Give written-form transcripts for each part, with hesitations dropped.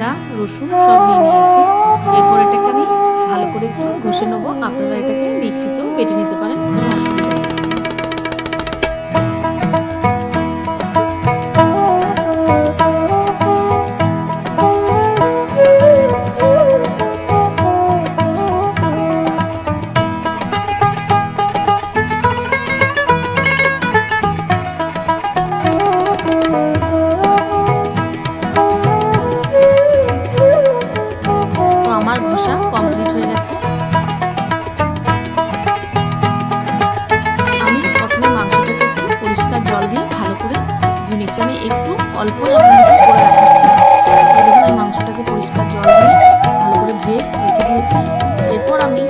আদা রসুন সব নিয়ে নিয়েছি। এরপর এটাকে আমি ভালো করে একটু ঘষে নেবো। আপনারা এটাকে মিক্সিতেও বেটে নিতে পারেন, কোনো অসুবিধা নেই। আমার ঘষা কমপ্লিট হয়ে গেছে। আমি প্রথমে মাংসটাকে একটু পরিষ্কার জল দিয়ে ভালো করে ধুয়ে নিচ্ছি। আমি একটু অল্পই আপনাদেরকে করে রাখাচ্ছি। দেখুন আমি মাংসটাকে পরিষ্কার জল দিয়ে ভালো করে ধুয়ে রেখে দিয়েছি। এরপর আমি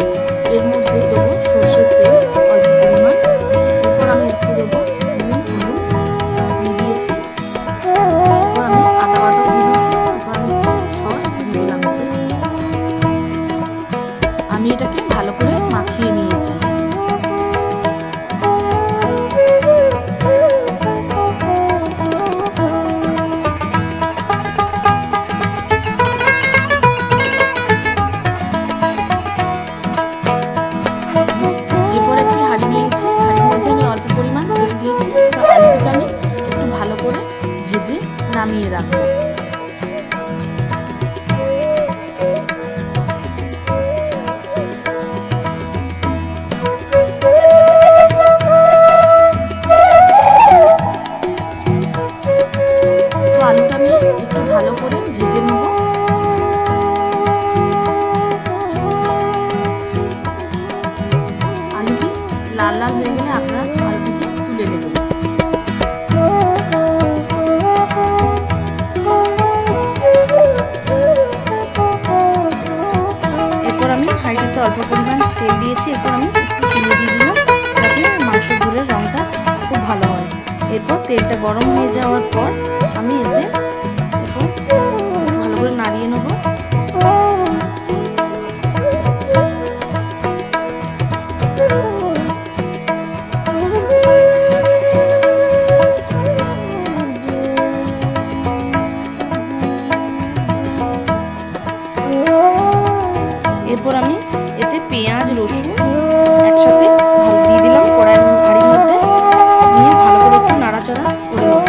এর মধ্যে দেবো সর্ষের তেল অল্প পরিমাণ। এরপর আমি একটু দেবো নুন হলুদ দিয়ে দিয়েছি। এরপর আমি আদা বাটাও দিয়ে দিয়েছি। এরপর আমি একটু সস দিয়ে দিলাম। আমি এটাকে ভালো করে মাখিয়ে নিয়েছি। এরপর একটি হাঁড়ি নিয়েছি, হাঁড়ির মধ্যে আমি অল্প পরিমাণ তেল দিয়েছি। আলুটাকে আমি একটু ভালো করে ভেজে নামিয়ে রাখবো। আলুটা আমি একটু ভালো করে ভেজে নেব। আলুটি লাল লাল হয়ে গেলে আপনারা আলুটিকে তুলে নেবেন। এরপর আমি হাঁড়িতে অল্প পরিমাণ তেল দিয়েছি। এরপর আমি একটু চিনি দিয়ে দিলাম যাতে মাংসের ঝোলের রঙটা খুব ভালো হয়। এরপর তেলটা গরম হয়ে যাওয়ার পর আমি এতে এরপর ভালো করে নাড়িয়ে নেব। এরপর আমি এতে পেঁয়াজ রসুন একসাথে দিয়ে দিলাম কড়াইয়ের হাঁড়ির মধ্যে, নিয়ে ভালো করে একটু নাড়াচাড়া করে নেব।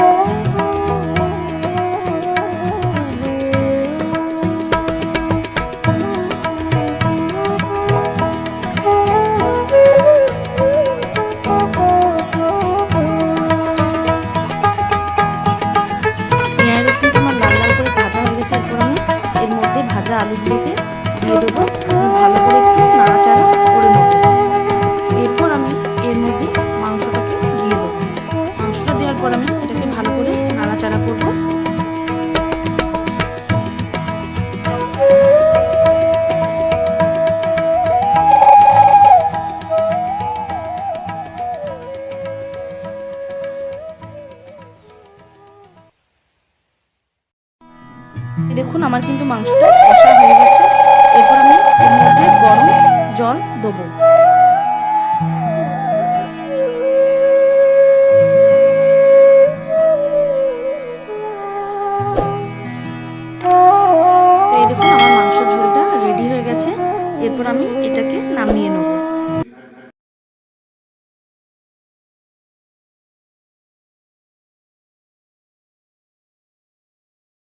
পেঁয়াজ রসুনটা আমার লাল লাল করে ভাজা হয়ে গেছে। এরপর আমি এর মধ্যে ভাজা আলুগুলোকে দিয়ে দেবো, ভালো করে একটু নাড়াচাড়া করে নেব। এরপর আমি এর মধ্যে মাংসটাকে দিয়ে দেবো। মাংসটা দেওয়ার পর আমি এটাকে ভালো করে নাড়াচাড়া করব। দেখুন আমার কিন্তু মাংসটা কষা হয়ে গেছে। এরপর আমি এর মধ্যে গরম জল দেবো। এই দেখুন আমার মাংসের ঝোলটা রেডি হয়ে গেছে। এরপর আমি এটাকে নামিয়ে নেব।